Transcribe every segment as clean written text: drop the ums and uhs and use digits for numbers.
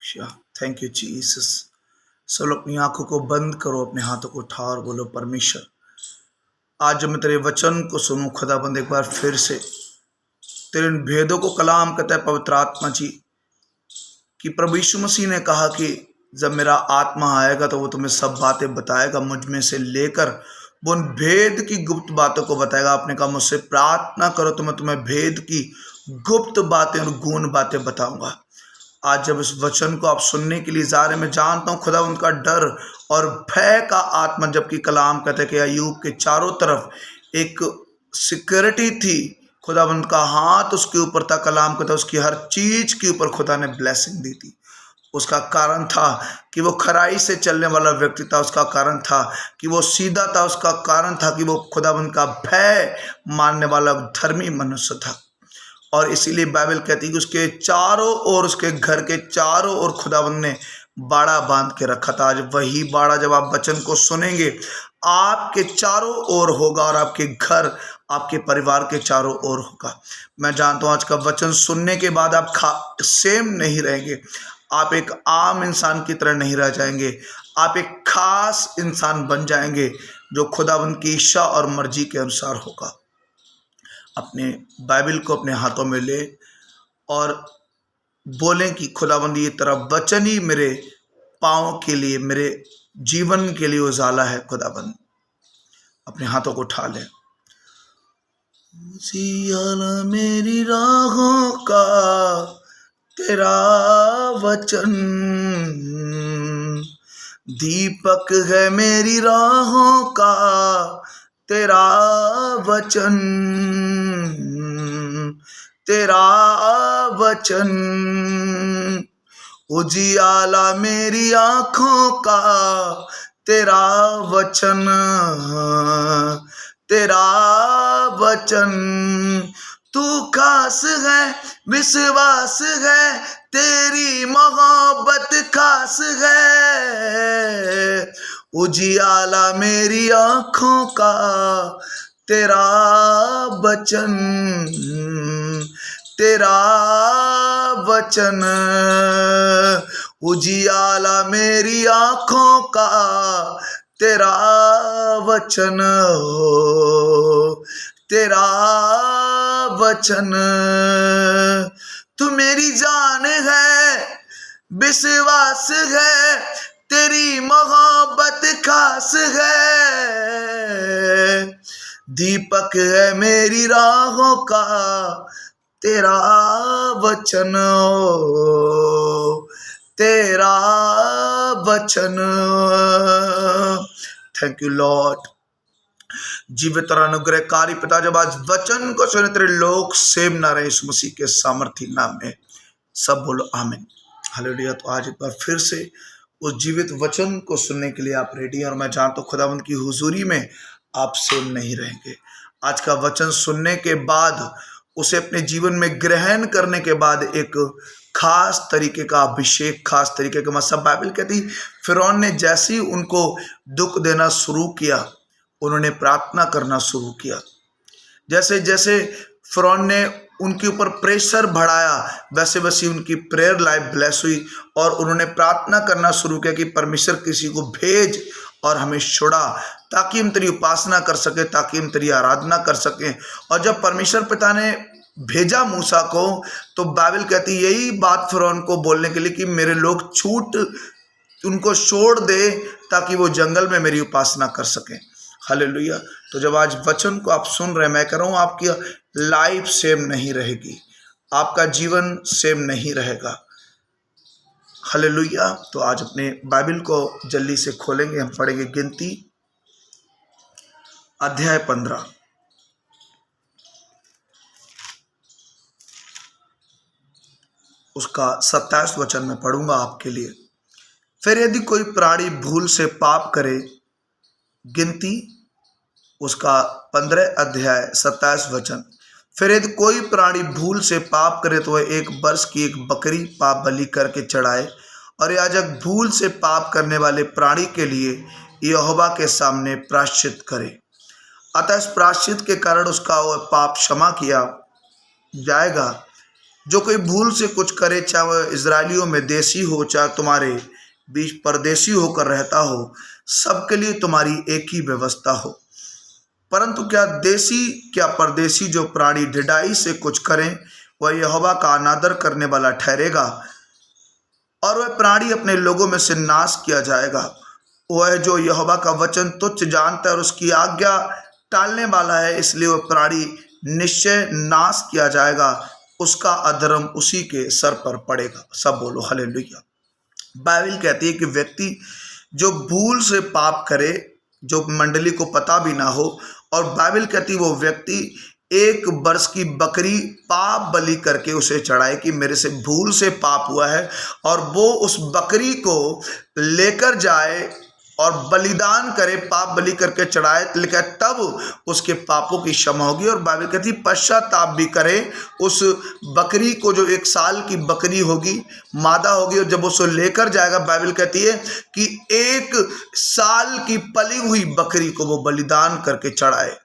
Thank you Jesus. सब लोग अपनी आंखों को बंद करो, अपने हाथों को उठाओ और बोलो, परमेश्वर आज जब मैं तेरे वचन को सुनूं खुदाबंद, एक बार फिर से तेरे इन भेदों को कलाम करता है पवित्र आत्मा जी, कि प्रभु यीशु मसीह ने कहा कि जब मेरा आत्मा आएगा तो वो तुम्हें सब बातें बताएगा, मुझ में से लेकर वो उन भेद की गुप्त बातों को बताएगा। आपने कहा मुझसे प्रार्थना करो तो मैं तुम्हें भेद की गुप्त बातें और गूढ़ बातें बताऊंगा। आज जब इस वचन को आप सुनने के लिए जा रहे, मैं जानता हूँ खुदा उनका डर और भय का आत्मा, जबकि कलाम कहते कि अय्यूब के चारों तरफ एक सिक्योरिटी थी, खुदावंद का हाथ उसके ऊपर था। कलाम कहता उसकी हर चीज के ऊपर खुदा ने ब्लेसिंग दी थी। उसका कारण था कि वो खराई से चलने वाला व्यक्ति था, उसका कारण था कि वो सीधा था, उसका कारण था कि वो खुदावंद का भय मानने वाला धर्मी मनुष्य था। और इसीलिए बाइबल कहती है कि उसके चारों ओर, उसके घर के चारों ओर खुदावंद ने बाड़ा बांध के रखा था। आज वही बाड़ा जब आप वचन को सुनेंगे आपके चारों ओर होगा और आपके घर, आपके परिवार के चारों ओर होगा। मैं जानता हूँ आज का वचन सुनने के बाद आप सेम नहीं रहेंगे, आप एक आम इंसान की तरह नहीं रह जाएंगे, आप एक खास इंसान बन जाएंगे जो खुदावंद की इच्छा और मर्जी के अनुसार होगा। अपने बाइबल को अपने हाथों में ले और बोलें कि खुदावंद ये तेरा वचन ही मेरे पाँव के लिए, मेरे जीवन के लिए उजाला है। खुदावंद अपने हाथों को उठा लें। उजियाला मेरी राहों का तेरा वचन, दीपक है मेरी राहों का तेरा वचन, तेरा वचन। उजियाला मेरी आंखों का तेरा वचन, तेरा वचन। तू खास है, विश्वास है, तेरी मोहब्बत खास है। उजियाला मेरी आंखों का तेरा वचन, तेरा वचन। उजियाला मेरी आंखों का तेरा वचन हो, तेरा वचन। तू मेरी जान है, विश्वास है, तेरी मोहब्बत खास है। दीपक है मेरी राहों का तेरा वचन हो, तेरा वचन। Thank you Lord. जीवित और अनुग्रहकारी पिता, जब आज वचन को सुने तेरे लोग सेम ना रहे, यीशु मसीह के सामर्थी नाम में सब बोलो आमीन, हालेलुया। तो आज एक बार फिर से उस जीवित वचन को सुनने के लिए आप रेडी हैं और मैं जानता हूँ खुदावंद की हुजूरी में आप सेम नहीं रहेंगे। आज का वचन सुनने के बाद, उसे अपने जीवन में ग्रहण करने के बाद एक खास तरीके का अभिषेक, खास तरीके का मतलब बाइबल कहती फिरौन ने जैसे ही उनको दुख देना शुरू किया, उन्होंने प्रार्थना करना शुरू किया। जैसे जैसे फिरौन ने उनके ऊपर प्रेशर बढ़ाया, वैसे वैसे उनकी प्रेयर लाइफ ब्लेस हुई और उन्होंने प्रार्थना करना शुरू किया कि परमेश्वर किसी को भेज और हमें छुड़ा, ताकि हम तेरी उपासना कर सके, ताकि हम तेरी आराधना कर सकें। और जब परमेश्वर पिता ने भेजा मूसा को, तो बाइबल कहती यही बात फिरौन को बोलने के लिए कि मेरे लोग छूट, उनको छोड़ दे ताकि वो जंगल में मेरी उपासना कर सकें। हालेलुया। तो जब आज वचन को आप सुन रहे हैं, मैं कह रहा हूँ आपकी लाइफ सेम नहीं रहेगी, आपका जीवन सेम नहीं रहेगा। हालेलुया। तो आज अपने बाइबल को जल्दी से खोलेंगे, हम पढ़ेंगे गिनती अध्याय 15, उसका 27 वचन में पढ़ूंगा आपके लिए। फिर यदि कोई प्राणी भूल से पाप करे, गिनती उसका 15 अध्याय 27 वचन। फिर यदि कोई प्राणी भूल से पाप करे तो वह 1 वर्ष की एक बकरी पाप बलि करके चढ़ाए, और याजक भूल से पाप करने वाले प्राणी के लिए यहोवा के सामने प्रायश्चित करे। अतः इस प्रायश्चित के कारण उसका वह पाप क्षमा किया जाएगा जो कोई भूल से कुछ करे, चाहे वह इजरायलियों में देसी हो, चाहे तुम्हारे बीच परदेसी होकर रहता हो, सबके लिए तुम्हारी एक ही व्यवस्था हो। परंतु क्या देसी क्या परदेसी जो प्राणी ढिठाई से कुछ करें, वह यहोवा का अनादर करने वाला ठहरेगा, और वह प्राणी अपने लोगों में से नाश किया जाएगा। वह जो यहोवा का वचन तुच्छ जानता है और उसकी आज्ञा टालने वाला है, इसलिए वह प्राणी निश्चय नाश किया जाएगा, उसका अधर्म उसी के सर पर पड़ेगा। सब बोलो हालेलुया। बाइबल कहती है कि व्यक्ति जो भूल से पाप करे, जो मंडली को पता भी ना हो, और बाइबल कहती है वो व्यक्ति 1 वर्ष की बकरी पाप बलि करके उसे चढ़ाए कि मेरे से भूल से पाप हुआ है, और वो उस बकरी को लेकर जाए और बलिदान करे, पाप बलि करके चढ़ाए, लिखा तब उसके पापों की क्षमा होगी। और बाइबल कहती पश्चाताप भी करे उस बकरी को, जो 1 साल की बकरी होगी, मादा होगी, और जब उसे लेकर जाएगा, बाइबल कहती है कि 1 साल की पली हुई बकरी को वो बलिदान करके चढ़ाए,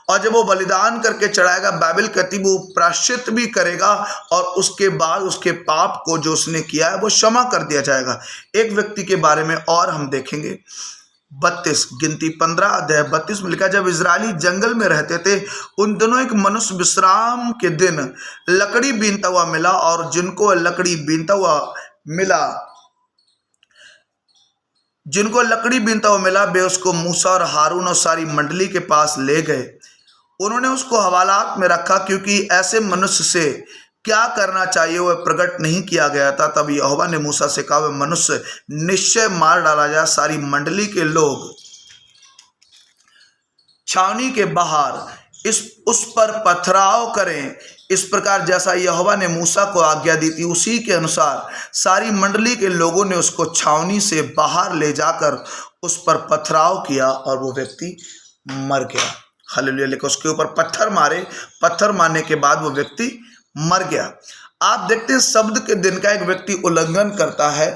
और जब वो बलिदान करके चढ़ाएगा, बाइबल कहती वो प्रायश्चित भी करेगा, और उसके बाद उसके पाप को जो उसने किया है वो क्षमा कर दिया जाएगा। एक व्यक्ति के बारे में और हम देखेंगे, 32 गिनती 15 अध्याय 32 में लिखा, जब इजरायली जंगल में रहते थे, उन दिनों एक मनुष्य विश्राम के दिन लकड़ी बीनता हुआ मिला, और जिनको लकड़ी बीनता हुआ मिला वे उसको मूसा और हारून और सारी मंडली के पास ले गए। उन्होंने उसको हवालात में रखा, क्योंकि ऐसे मनुष्य से क्या करना चाहिए वह प्रकट नहीं किया गया था। तब यहोवा ने मूसा से कहा, वह मनुष्य निश्चय मार डाला जाए। सारी मंडली के लोग छावनी के बाहर उस पर पथराव करें। इस प्रकार जैसा यहोवा ने मूसा को आज्ञा दी थी, उसी के अनुसार सारी मंडली के लोगों ने उसको छावनी से बाहर ले जाकर उस पर पथराव किया, और वो व्यक्ति मर गया। हालेलुया। लेकिन उसके ऊपर पत्थर मारने के बाद वो व्यक्ति मर गया। आप देखते हैं शब्द के दिन का एक व्यक्ति उल्लंघन करता है,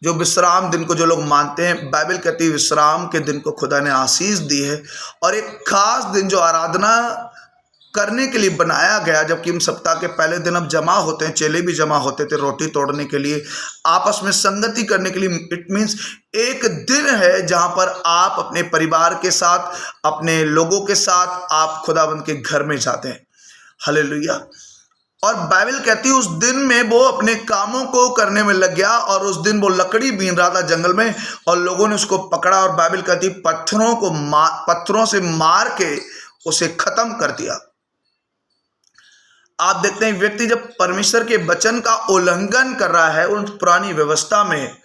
जो विश्राम दिन को जो लोग मानते हैं, बाइबल कहती है विश्राम के दिन को खुदा ने आशीष दी है, और एक खास दिन जो आराधना करने के लिए बनाया गया। जबकि हम सप्ताह के पहले दिन अब जमा होते हैं, चेले भी जमा होते थे रोटी तोड़ने के लिए, आपस में संगति करने के लिए। इट मीन्स एक दिन है जहां पर आप अपने परिवार के साथ, अपने लोगों के साथ आप खुदाबंद के घर में जाते हैं। हालेलुया। और बाइबल कहती है उस दिन में वो अपने कामों को करने में लग गया, और उस दिन वो लकड़ी बीन रहा था जंगल में, और लोगों ने उसको पकड़ा, और बाइबल कहती पत्थरों से मार के उसे खत्म कर दिया। आप देखते हैं व्यक्ति जब परमेश्वर के वचन का उल्लंघन कर रहा है उन पुरानी व्यवस्था में,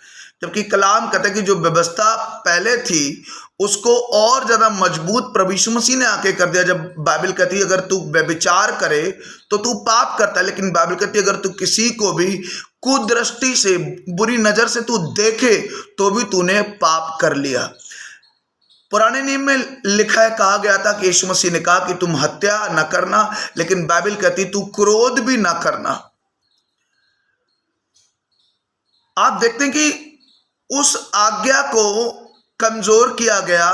जबकि कलाम कहते हैं कि जो व्यवस्था पहले थी उसको और ज्यादा मजबूत प्रभु यीशु मसीह ने आके कर दिया। जब बाइबल कहती है अगर तू व्यभिचार करे तो तू पाप करता है, लेकिन बाइबल कहती है अगर तू किसी को भी कुदृष्टि से, बुरी नजर से तू देखे तो भी तूने पाप कर लिया। पुराने नियम में लिखा है, कहा गया था कि यीशु मसीह ने कहा कि तुम हत्या न करना, लेकिन बाइबल कहती तू क्रोध भी न करना। आप देखते हैं कि उस आज्ञा को कमजोर किया गया,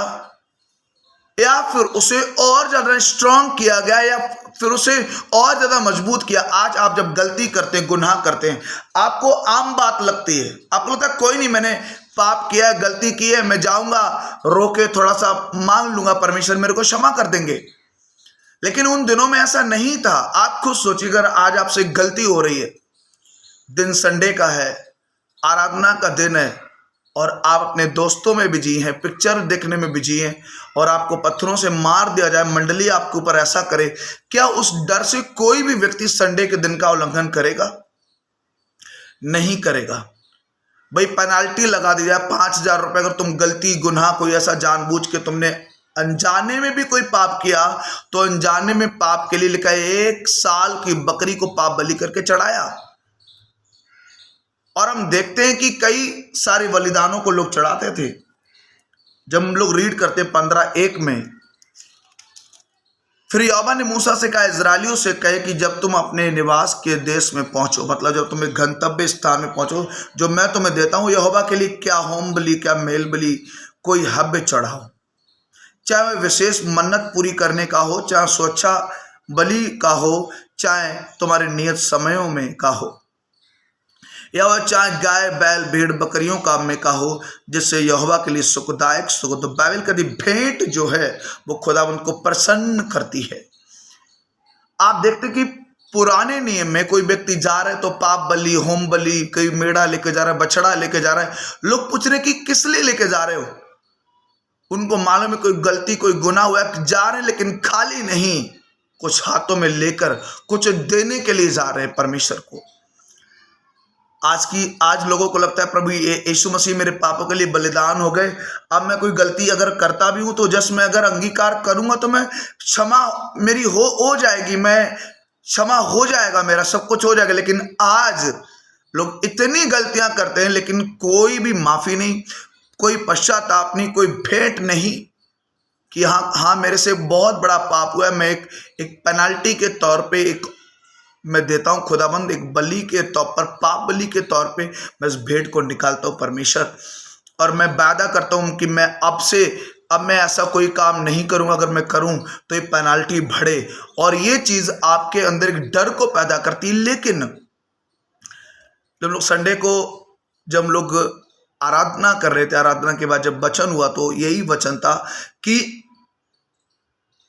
या फिर उसे और ज्यादा स्ट्रांग किया गया, या फिर उसे और ज्यादा मजबूत किया। आज आप जब गलती करते हैं, गुनाह करते हैं, आपको आम बात लगती है, आपको लगता है कोई नहीं, मैंने पाप किया है, गलती की है, मैं जाऊंगा रोके थोड़ा सा मांग लूंगा, परमेश्वर मेरे को क्षमा कर देंगे। लेकिन उन दिनों में ऐसा नहीं था। आप खुद सोचिए, अगर आज आपसे गलती हो रही है, दिन संडे का है, आराधना का दिन है, और आप अपने दोस्तों में बिजी हैं, पिक्चर देखने में बिजी हैं, और आपको पत्थरों से मार दिया जाए, मंडली आपके ऊपर ऐसा करे, क्या उस डर से कोई भी व्यक्ति संडे के दिन का उल्लंघन करेगा? नहीं करेगा। भाई पेनाल्टी लगा दी जाए 5,000 रुपए, अगर तुम गलती गुनाह कोई ऐसा जानबूझ के तुमने अनजाने में भी कोई पाप किया, तो अनजाने में पाप के लिए लिखा है 1 साल की बकरी को पाप बलि करके चढ़ाया। और हम देखते हैं कि कई सारे बलिदानों को लोग चढ़ाते थे। जब हम लोग रीड करते 15:1 में, फिर यहोवा ने मूसा से कहा, इजरायलियों से कहे कि जब तुम अपने निवास के देश में पहुंचो, मतलब जब तुम एक गंतव्य स्थान में पहुंचो जो मैं तुम्हें देता हूं, यहोवा के लिए क्या होम बलि, क्या मेल बलि, कोई हव्य चढ़ाओ, चाहे वह विशेष मन्नत पूरी करने का हो, चाहे स्वच्छा बलि का हो, चाहे तुम्हारे नियत समयों में का हो, या वह चाहे गाय बैल भेड़ बकरियों का में का हो, जिससे यहोवा के लिए सुखदायक सुख। तो बाइबल का भेंट जो है वो खुदावंद को प्रसन्न करती है। आप देखते कि पुराने नियम में कोई व्यक्ति जा रहा है तो पाप बलि, होम बलि, कोई मेढ़ा लेके जा रहा है, बछड़ा लेके जा रहा है, लोग पूछ रहे कि किस लिए लेके जा रहे हो। उनको मालूम है कोई गलती कोई गुनाह हुआ है, जा रहे हैं लेकिन खाली नहीं, कुछ हाथों में लेकर कुछ देने के लिए जा रहे हैं परमेश्वर को। आज लोगों को लगता है प्रभु यीशु मसीह मेरे पापों के लिए बलिदान हो गए, अब मैं कोई गलती अगर करता भी हूं तो जस्ट मैं अगर अंगीकार करूंगा तो मैं क्षमा मेरी हो जाएगी, मैं क्षमा हो जाएगा, मेरा सब कुछ हो जाएगा। लेकिन आज लोग इतनी गलतियां करते हैं लेकिन कोई भी माफी नहीं, कोई पश्चाताप नहीं, कोई भेंट नहीं कि हाँ मेरे से बहुत बड़ा पाप हुआ है, मैं एक पेनाल्टी के तौर पे मैं देता हूं खुदाबंद, एक बलि के तौर पर, पाप बलि के तौर पे मैं इस भेंट को निकालता हूं परमेश्वर, और मैं वादा करता हूं कि मैं अब मैं ऐसा कोई काम नहीं करूंगा, अगर मैं करूं तो ये पेनाल्टी बढ़े। और ये चीज आपके अंदर एक डर को पैदा करती है। लेकिन जब लोग संडे को जब लोग आराधना कर रहे थे, आराधना के बाद जब वचन हुआ तो यही वचन था कि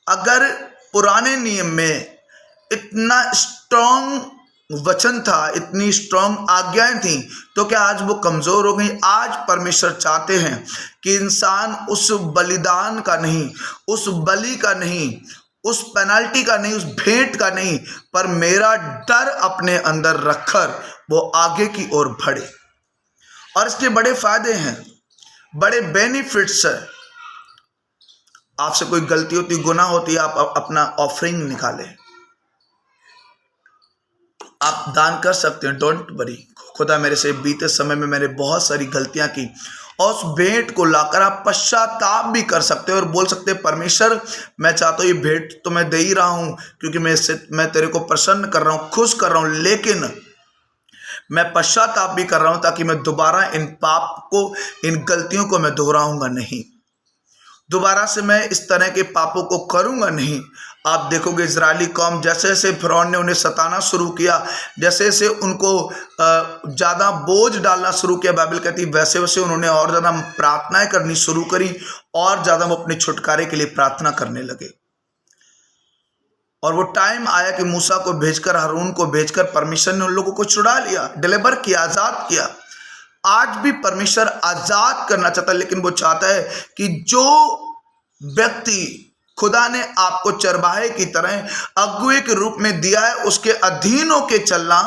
अगर पुराने नियम में इतना स्ट्रॉन्ग वचन था, इतनी स्ट्रॉन्ग आज्ञाएं थी, तो क्या आज वो कमजोर हो गई? आज परमेश्वर चाहते हैं कि इंसान उस बलिदान का नहीं, उस बलि का नहीं, उस पेनाल्टी का नहीं, उस भेंट का नहीं, पर मेरा डर अपने अंदर रखकर वो आगे की ओर बढ़े। और इसके बड़े फायदे हैं, बड़े बेनिफिट्स है। आपसे कोई गलती होती, गुनाह होती, आप अपना ऑफरिंग निकालें, आप दान कर सकते हैं, डोंट वरी। खुदा मेरे से बीते समय में मैंने बहुत सारी गलतियां की, और उस भेंट को लाकर आप पश्चाताप भी कर सकते हो और बोल सकते हैं परमेश्वर मैं चाहता हूँ ये भेंट तो मैं दे ही रहा हूं क्योंकि मैं तेरे को प्रसन्न कर रहा हूं, खुश कर रहा हूं, लेकिन मैं पश्चाताप भी कर रहा हूं ताकि मैं दोबारा इन पाप को, इन गलतियों को मैं दोहराऊंगा नहीं, दोबारा से मैं इस तरह के पापों को करूंगा नहीं। आप देखोगे इजरायली कौम, जैसे जैसे फिरौन ने उन्हें सताना शुरू किया, जैसे जैसे उनको ज़्यादा बोझ डालना शुरू किया, बाइबल कहती है वैसे वैसे उन्होंने और ज़्यादा प्रार्थनाएं करनी शुरू करी, और ज़्यादा वो अपने छुटकारे के लिए प्रार्थना करने लगे। और वो टाइम आया कि मूसा को भेजकर, हारून को भेजकर परमेश्वर ने उन लोगों को छुड़ा लिया, डिलीवर किया, आज़ाद किया। आज भी परमेश्वर आजाद करना चाहता है, लेकिन वो चाहता है कि जो व्यक्ति खुदा ने आपको चरवाहे की तरह अगुए के रूप में दिया है, उसके अधीन होके चलना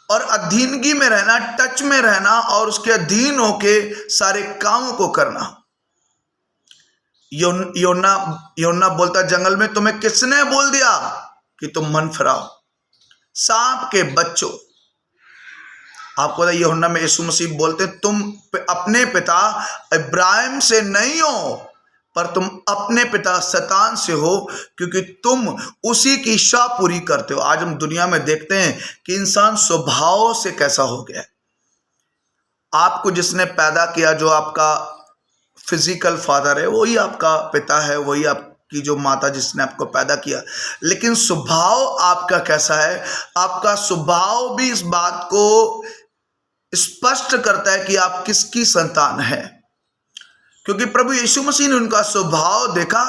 और अधीनगी में रहना, टच में रहना, और उसके अधीन होके सारे कामों को करना। योना बोलता जंगल में, तुम्हें किसने बोल दिया कि तुम मन फिराओ? सांप के बच्चों, आपको पता है यूहन्ना में यीशु मसीह बोलते तुम अपने पिता इब्राहिम से नहीं हो, पर तुम अपने पिता शैतान से हो, क्योंकि तुम उसी की इच्छा पूरी करते हो। आज हम दुनिया में देखते हैं कि इंसान स्वभाव से कैसा हो गया है। आपको जिसने पैदा किया, जो आपका फिजिकल फादर है, वही आपका पिता है, वही आपकी जो माता जिसने आपको पैदा किया, लेकिन स्वभाव आपका कैसा है, आपका स्वभाव भी इस बात को स्पष्ट करता है कि आप किसकी संतान है। क्योंकि प्रभु यीशु मसीह ने उनका स्वभाव देखा,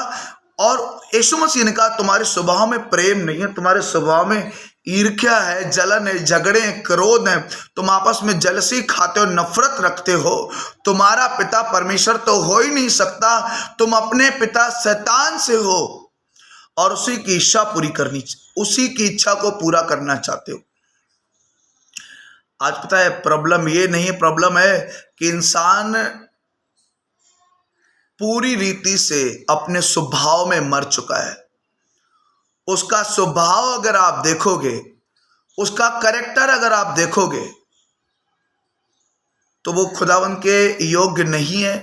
और यीशु मसीह ने कहा तुम्हारे स्वभाव में प्रेम नहीं है, तुम्हारे स्वभाव में ईर्ष्या है, जलन है, झगड़े हैं, क्रोध है, तुम आपस में जलसी खाते हो, नफरत रखते हो, तुम्हारा पिता परमेश्वर तो हो ही नहीं सकता, तुम अपने पिता शैतान से हो और उसी की इच्छा पूरी करनी, उसी की इच्छा को पूरा करना चाहते हो। आज पता है प्रॉब्लम ये नहीं है, प्रॉब्लम है कि इंसान पूरी रीति से अपने स्वभाव में मर चुका है। उसका स्वभाव अगर आप देखोगे, उसका कैरेक्टर अगर आप देखोगे, तो वो खुदावंद के योग्य नहीं है।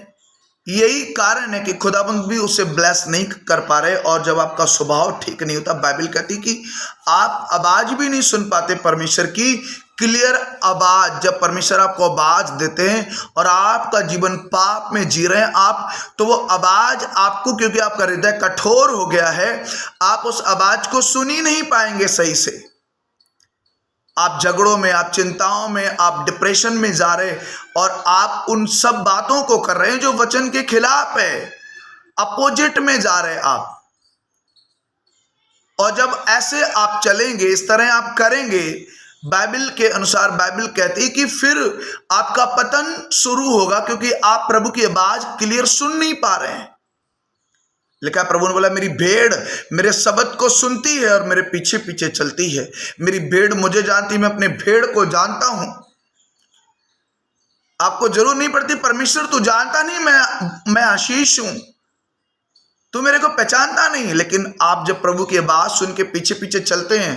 यही कारण है कि खुदावंद भी उसे ब्लेस नहीं कर पा रहे। और जब आपका स्वभाव ठीक नहीं होता, बाइबल कहती कि आप आवाज भी नहीं सुन पाते परमेश्वर की, क्लियर आवाज, जब परमेश्वर आपको आवाज देते हैं और आपका जीवन पाप में जी रहे हैं आप, तो वो आवाज आपको, क्योंकि आपका हृदय कठोर हो गया है, आप उस आवाज को सुन ही नहीं पाएंगे सही से। आप झगड़ों में, आप चिंताओं में, आप डिप्रेशन में जा रहे और आप उन सब बातों को कर रहे हैं जो वचन के खिलाफ है, अपोजिट में जा रहे आप। और जब ऐसे आप चलेंगे, इस तरह आप करेंगे, बाइबल के अनुसार बाइबल कहती है कि फिर आपका पतन शुरू होगा, क्योंकि आप प्रभु की आवाज क्लियर सुन नहीं पा रहे हैं। लिखा, प्रभु ने बोला मेरी भेड़ मेरे शब्द को सुनती है और मेरे पीछे पीछे चलती है। मेरी भेड़ मुझे जानती, मैं अपने भेड़ को जानता हूं। आपको जरूर नहीं पड़ती, परमेश्वर तू जानता नहीं मैं आशीष हूं, तू मेरे को पहचानता नहीं। लेकिन आप जब प्रभु की आवाज सुन के पीछे पीछे चलते हैं,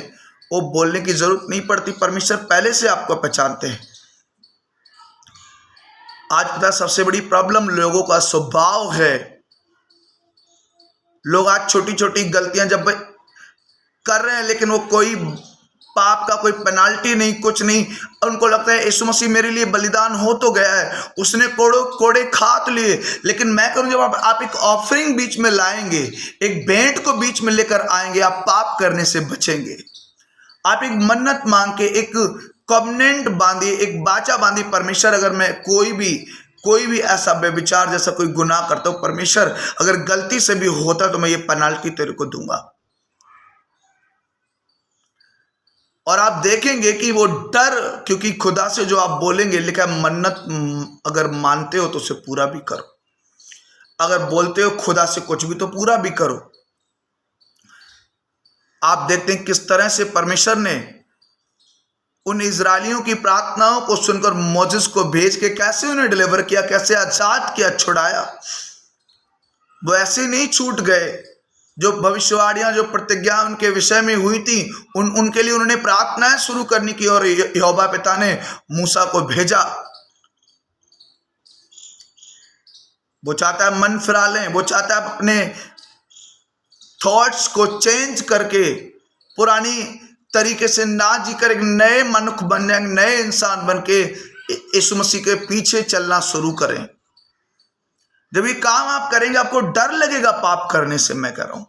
वो बोलने की जरूरत नहीं पड़ती, परमेश्वर पहले से आपको पहचानते हैं। आज पता सबसे बड़ी प्रॉब्लम लोगों का स्वभाव है। लोग आज छोटी छोटी गलतियां जब कर रहे हैं, लेकिन वो कोई पाप का कोई पेनाल्टी नहीं, कुछ नहीं, उनको लगता है यीशु मसीह मेरे लिए बलिदान हो तो गया है, उसने कोड़े खा तो लिए। लेकिन मैं कहूँ, जब आप एक ऑफरिंग बीच में लाएंगे, एक भेंट को बीच में लेकर आएंगे, आप पाप करने से बचेंगे। आप एक मन्नत मांग के, एक कॉवेनेंट बांधिए, एक बाचा बांधिए, परमेश्वर अगर मैं कोई भी ऐसा व्यभिचार जैसा कोई गुनाह करता हूं, परमेश्वर अगर गलती से भी होता तो मैं ये पेनाल्टी तेरे को दूंगा। और आप देखेंगे कि वो डर, क्योंकि खुदा से जो आप बोलेंगे, लिखा है मन्नत अगर मानते हो तो उसे पूरा भी करो। अगर बोलते हो खुदा से कुछ भी तो पूरा भी करो। आप देखते हैं किस तरह से परमेश्वर ने उन इजरायलियों की प्रार्थनाओं को सुनकर मोसेस को भेज के कैसे उन्हें डिलीवर किया, कैसे आजाद किया, छुड़ाया। वो ऐसे नहीं छूट गए। जो भविष्यवाणियां, जो प्रतिज्ञा उनके विषय में हुई थी, उनके लिए उन्होंने प्रार्थनाएं शुरू करनी की, और यहोवा पिता ने मूसा को भेजा। वो चाहता है मन फिरा लें, वो चाहता है अपने थॉट्स को चेंज करके पुरानी तरीके से ना जीकर एक नए मनुष्य बन जाए, नए इंसान बन के यीशु मसीह के पीछे चलना शुरू करें। जब ये काम आप करेंगे, आपको डर लगेगा पाप करने से। मैं कह रहा हूं,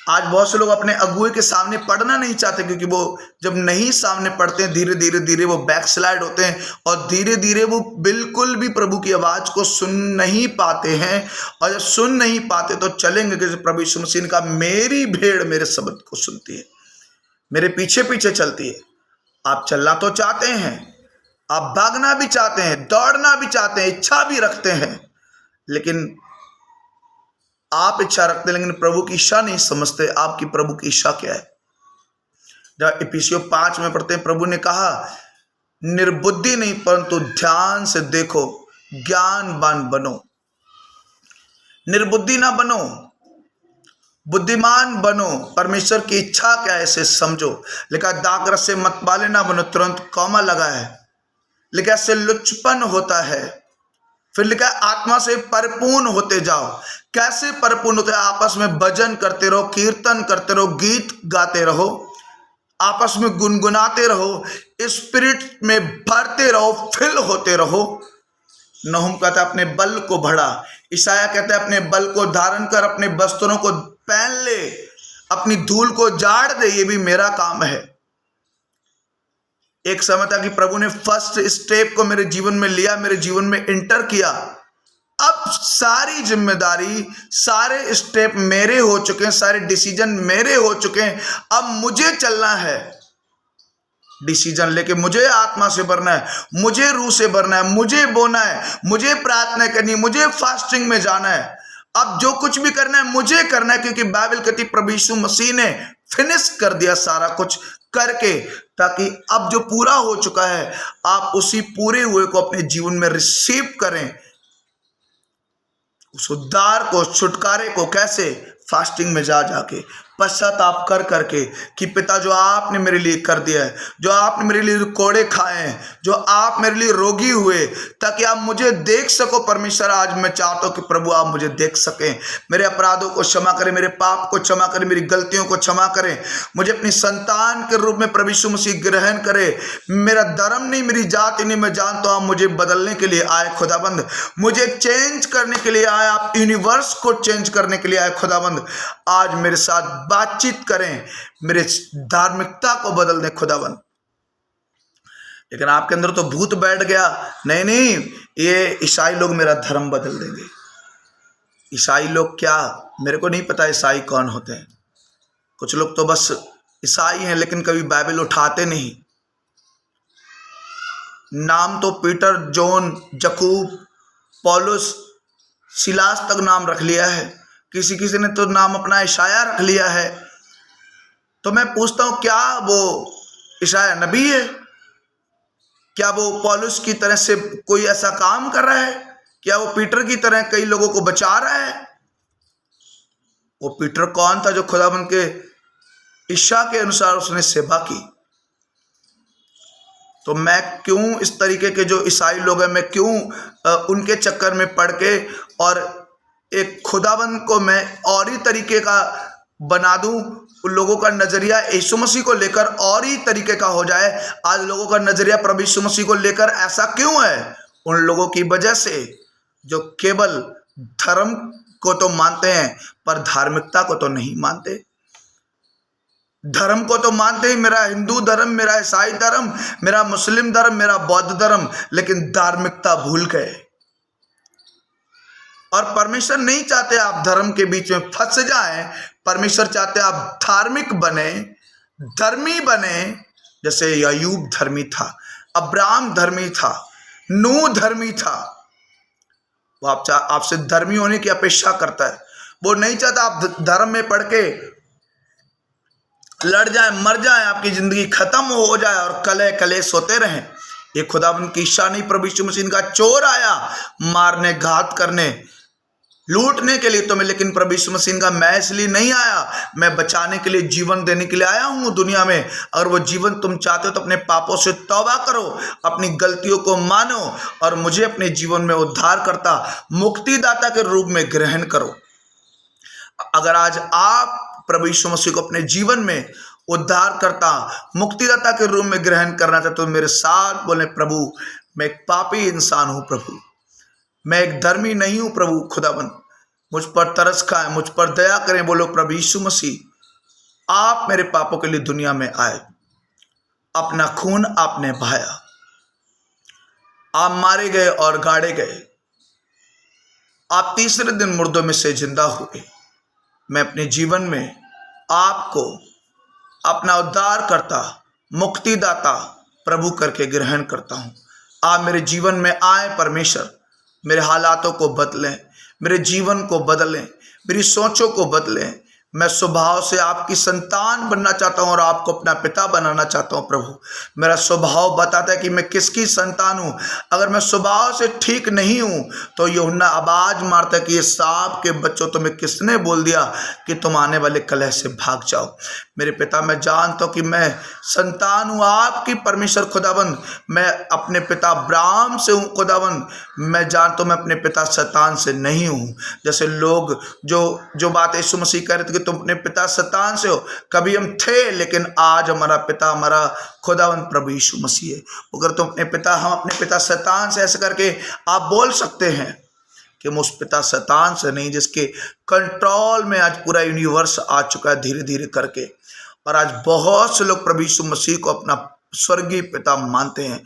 आज बहुत से लोग अपने अगुए के सामने पढ़ना नहीं चाहते, क्योंकि वो जब नहीं सामने पढ़ते हैं, धीरे धीरे वो बैकस्लाइड होते हैं और धीरे धीरे वो बिल्कुल भी प्रभु की आवाज को सुन नहीं पाते हैं। और जब सुन नहीं पाते तो चलेंगे कि प्रभु यीशु मसीह ने कहा, मेरी भेड़ मेरे शब्द को सुनती है, मेरे पीछे पीछे चलती है। आप चलना तो चाहते हैं, आप भागना भी चाहते हैं, दौड़ना भी चाहते हैं, इच्छा भी रखते हैं, लेकिन आप इच्छा रखते हैं लेकिन प्रभु की इच्छा नहीं समझते। आपकी प्रभु की इच्छा क्या है? जब इफिसियों 5 में पढ़ते हैं, प्रभु ने कहा, निर्बुद्धि नहीं परंतु ध्यान से देखो, ज्ञानवान बनो। निर्बुद्धि ना बनो, बुद्धिमान बनो। परमेश्वर की इच्छा क्या है इसे समझो। लिखा, दागरस से मत वाले ना बनो, तुरंत कॉमा लगा है। लिखा, इससे लुचपन होता है। फिर लिखा, आत्मा से परिपूर्ण होते जाओ। कैसे परिपूर्ण होते? आपस में भजन करते रहो, कीर्तन करते रहो, गीत गाते रहो, आपस में गुनगुनाते रहो, स्पिरिट में भरते रहो, फिल होते रहो। नहुम कहता है अपने बल को बढ़ा। ईसाया कहता है अपने बल को धारण कर, अपने वस्त्रों को पहन ले, अपनी धूल को झाड़ दे, ये भी मेरा काम है। एक समय था कि प्रभु ने फर्स्ट स्टेप को मेरे जीवन में लिया, मेरे जीवन में इंटर किया। अब सारी जिम्मेदारी, सारे स्टेप मेरे हो चुके हैं, सारे डिसीजन मेरे हो चुके हैं। अब मुझे चलना है, डिसीजन लेके मुझे आत्मा से भरना है, मुझे रूह से भरना है, मुझे बोना है, मुझे प्रार्थना करनी है, मुझे फास्टिंग में जाना है। अब जो कुछ भी करना है मुझे करना है, क्योंकि बाइबल कहती प्रभु यीशु मसीह ने फिनिश कर दिया सारा कुछ करके, ताकि अब जो पूरा हो चुका है आप उसी पूरे हुए को अपने जीवन में रिसीव करें। उस उद्धार को, छुटकारे को कैसे? फास्टिंग में जाके, पश्चाताप कर करके कि पिता जो आपने मेरे लिए कर दिया है, जो आपने मेरे लिए कोड़े खाए हैं, जो आप मेरे लिए रोगी हुए, ताकि आप मुझे देख सको परमेश्वर। आज मैं चाहता हूँ कि प्रभु आप मुझे देख सकें। मेरे अपराधों को क्षमा करें, मेरे पाप को क्षमा करें, मेरी गलतियों को क्षमा करें, मुझे अपनी संतान के रूप में प्रभु यीशु मसीह ग्रहण करें। मेरा धर्म नहीं, मेरी जाति नहीं, मैं जानता हूँ आप मुझे बदलने के लिए आए खुदाबंद, मुझे चेंज करने के लिए आए, आप यूनिवर्स को चेंज करने के लिए आए खुदाबंद। आज मेरे साथ बातचीत करें, मेरे धार्मिकता को बदल दें खुदाबंद। लेकिन आपके अंदर तो भूत बैठ गया, नहीं नहीं, ये ईसाई लोग मेरा धर्म बदल देंगे। ईसाई लोग क्या, मेरे को नहीं पता ईसाई कौन होते हैं। कुछ लोग तो बस ईसाई हैं लेकिन कभी बाइबल उठाते नहीं। नाम तो पीटर, जॉन, जकूब, पौलुस, सिलास तक नाम रख लिया है। किसी किसी ने तो नाम अपना यशायाह रख लिया है। तो मैं पूछता हूं, क्या वो यशायाह नबी है? क्या वो पौलुस की तरह से कोई ऐसा काम कर रहा है? क्या वो पीटर की तरह कई लोगों को बचा रहा है? वो पीटर कौन था जो खुदाबंद के इच्छा के अनुसार उसने सेवा की। तो मैं क्यों इस तरीके के जो ईसाई लोग हैं, मैं क्यों उनके चक्कर में पड़ के और एक खुदाबंद को मैं और ही तरीके का बना दूं, उन लोगों का नजरिया यीशु मसीह को लेकर और ही तरीके का हो जाए। आज लोगों का नजरिया प्रभु यीशु मसीह को लेकर ऐसा क्यों है? उन लोगों की वजह से जो केवल धर्म को तो मानते हैं पर धार्मिकता को तो नहीं मानते। धर्म को तो मानते ही, मेरा हिंदू धर्म, मेरा ईसाई धर्म, मेरा मुस्लिम धर्म, मेरा बौद्ध धर्म, लेकिन धार्मिकता भूल गए। और परमेश्वर नहीं चाहते आप धर्म के बीच में फंस जाएं। परमेश्वर चाहते आप धार्मिक बने, धर्मी बने। जैसे अय्यूब धर्मी था, अब्राहम धर्मी था, नूह धर्मी था। वो आपसे धर्मी होने की अपेक्षा करता है। वो नहीं चाहता आप धर्म में पढ़ के लड़ जाए, मर जाए, आपकी जिंदगी खत्म हो जाए और कले कलेश होते रहें। ये खुदाबंद की इच्छा नहीं। प्रभु यीशु मसीह का चोर आया मारने, घात करने, लूटने के लिए तुम्हें, लेकिन प्रभु यीशु मसीह का मैं इसलिए नहीं आया, मैं बचाने के लिए, जीवन देने के लिए आया हूं दुनिया में। अगर वो जीवन तुम चाहते हो तो अपने पापों से तौबा करो, अपनी गलतियों को मानो और मुझे अपने जीवन में उद्धारकर्ता, मुक्तिदाता के रूप में ग्रहण करो। अगर आज आप प्रभु यीशु मसीह को अपने जीवन में उद्धारकर्ता, मुक्तिदाता के रूप में ग्रहण करना चाहते हो, मेरे साथ बोले, प्रभु मैं एक पापी इंसान हूं, प्रभु मैं एक धर्मी नहीं हूं, प्रभु खुदाबंद मुझ पर तरस खाए, मुझ पर दया करें। बोलो, प्रभु यीशु मसीह आप मेरे पापों के लिए दुनिया में आए, अपना खून आपने बहाया, आप मारे गए और गाड़े गए, आप तीसरे दिन मुर्दों में से जिंदा हुए। मैं अपने जीवन में आपको अपना उद्धारकर्ता, मुक्तिदाता, प्रभु करके ग्रहण करता हूं। आप मेरे जीवन में आए परमेश्वर, मेरे हालातों को बदलें, मेरे जीवन को बदलें, मेरी सोचों को बदलें। मैं स्वभाव से आपकी संतान बनना चाहता हूं और आपको अपना पिता बनाना चाहता हूं। प्रभु मेरा स्वभाव बताता है कि मैं किसकी संतान हूं। अगर मैं स्वभाव से ठीक नहीं हूं तो यूहन्ना आवाज मारता है कि ये सांप के बच्चों, तुम्हें किसने बोल दिया कि तुम आने वाले कलह से भाग जाओ। मेरे पिता, मैं जानता हूं कि मैं संतान हूं आपकी परमेश्वर खुदाबंद। मैं अपने पिता अब्राहम से हूं खुदाबंद। मैं जानता हूं मैं अपने पिता शैतान से नहीं हूं। जैसे लोग जो बात यीशु मसीह कह रहे थे कि तुम अपने पिता शैतान से हो, कभी हम थे लेकिन आज हमारा पिता, हमारा खुदावंद प्रभु यीशु मसीह है। अगर तुम अपने पिता, हम अपने पिता शैतान से, ऐसे करके आप बोल सकते हैं कि हम उस पिता शैतान से नहीं, जिसके कंट्रोल में आज पूरा यूनिवर्स आ चुका है धीरे धीरे करके। और आज बहुत से लोग प्रभु यीशु मसीह को अपना स्वर्गीय पिता मानते हैं।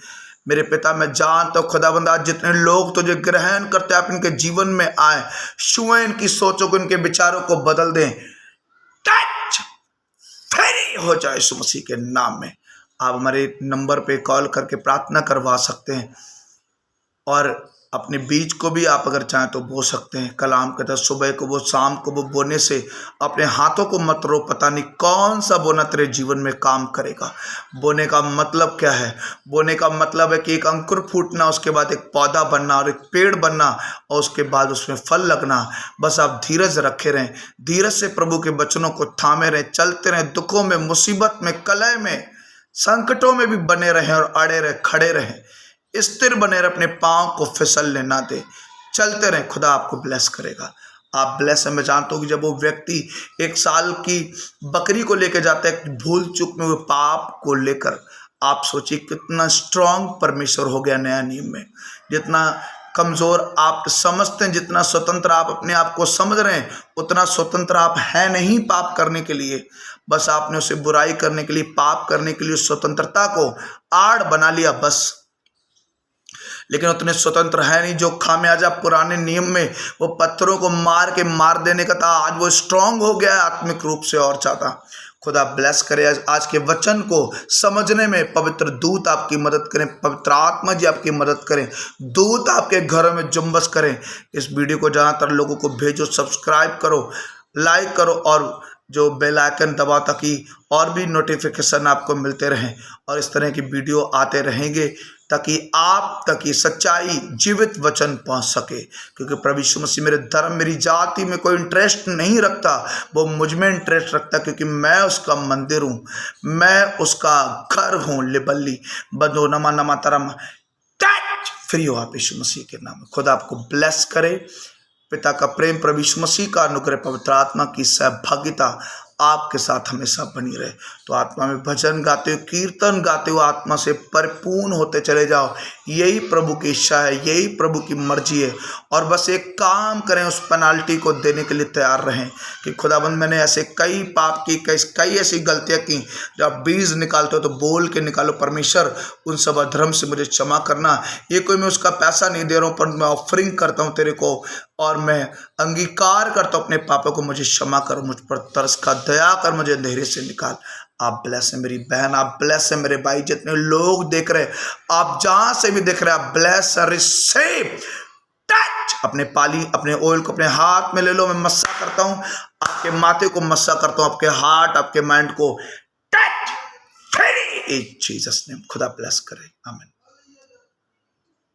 मेरे पिता, मैं जानता हूँ खुदाबंद, आज जितने लोग तुझे ग्रहण करते हैं, आप इनके जीवन में आए, छुएं इनकी सोचों को, इनके विचारों को बदल दें। टच फ्री हो जाए यीशु मसीह के नाम में। आप हमारे नंबर पे कॉल करके प्रार्थना करवा सकते हैं और अपने बीज को भी आप अगर चाहें तो बो सकते हैं। कलाम कहता है सुबह को वो शाम को वो बोने से अपने हाथों को मत रो, पता नहीं कौन सा बोना तेरे जीवन में काम करेगा। बोने का मतलब क्या है? बोने का मतलब है कि एक अंकुर फूटना, उसके बाद एक पौधा बनना और एक पेड़ बनना और उसके बाद उसमें फल लगना। बस आप धीरज रखे रहें, धीरज से प्रभु के वचनों को थामे रहें, चलते रहें, दुखों में, मुसीबत में, कलह में, संकटों में भी बने रहें और अड़े रहे, खड़े रहें, स्थिर बने रहे, अपने पांव को फिसलने ना दे, चलते रहें। खुदा आपको ब्लेस करेगा। आप ब्लेस है। मैं जानता हूँ कि जब वो व्यक्ति 1 साल की बकरी को लेकर जाता है भूल चूक में, वो पाप को लेकर, आप सोचिए कितना स्ट्रांग परमेश्वर हो गया नया नियम में। जितना कमजोर आप समझते हैं, जितना स्वतंत्र आप अपने आप को समझ रहे हैं, उतना स्वतंत्र आप हैं नहीं पाप करने के लिए। बस आपने उसे बुराई करने के लिए, पाप करने के लिए स्वतंत्रता को आड़ बना लिया बस। लेकिन उतने स्वतंत्र है नहीं। जो खामियाजा पुराने नियम में वो पत्थरों को मार के मार देने का था, आज वो स्ट्रांग हो गया आत्मिक रूप से और ज्यादा। खुदा ब्लेस करे। आज के वचन को समझने में पवित्र दूत आपकी मदद करें, पवित्र आत्मा जी आपकी मदद करें, दूत आपके घरों में जुम्बस करें। इस वीडियो को ज़्यादातर लोगों को भेजो, सब्सक्राइब करो, लाइक करो और जो बेल आइकन दबाओ ताकि और भी नोटिफिकेशन आपको मिलते रहें और इस तरह की वीडियो आते रहेंगे ताकि आप तक ये सच्चाई जीवित वचन पहुंच सके। क्योंकि प्रभु यीशु मसीह मेरे धर्म, मेरी जाति में कोई इंटरेस्ट नहीं रखता, वो मुझ में इंटरेस्ट रखता, क्योंकि मैं उसका मंदिर हूँ, मैं उसका घर हूँ। लिबल्ली बंदो नमा नमा तरम टच फ्री हो आप यीशु मसीह के नाम में। खुदा आपको ब्लेस करे। पिता का प्रेम, प्रभु यीशु मसीह का अनुग्रह, पवित्र आत्मा की सहभागिता आपके साथ हमेशा बनी रहे। तो आत्मा में भजन गाते हो, कीर्तन गाते हो, आत्मा से परिपूर्ण होते चले जाओ। यही प्रभु की इच्छा है, यही प्रभु की मर्जी है। और बस एक काम करें, उस पेनाल्टी को देने के लिए तैयार रहें कि खुदाबंद मैंने ऐसे कई पाप की, कई ऐसी गलतियां की। जब आप बीज निकालते हो तो बोल के निकालो, परमेश्वर उन सब अधर्म से मुझे क्षमा करना। ये कोई मैं उसका पैसा नहीं दे रहा हूँ, पर मैं ऑफरिंग करता हूँ तेरे को और मैं अंगीकार करता हूँ अपने पापों को, मुझे क्षमा करो, मुझ पर तरस का दया कर, मुझे अंधेरे से निकाल। आप ब्लेस है मेरी बहन, आप ब्लेस है मेरे भाई, जितने लोग देख रहे, आप जहां से भी देख रहे, आप ब्लेस रिसीव टच। अपने पाली, अपने ऑयल को अपने हाथ में ले लो। मैं मस्सा करता हूं, आपके माथे को मस्सा करता हूं, आपके हार्ट, आपके माइंड को टच। इन जीसस नेम। खुदा ब्लेस करे। आमीन।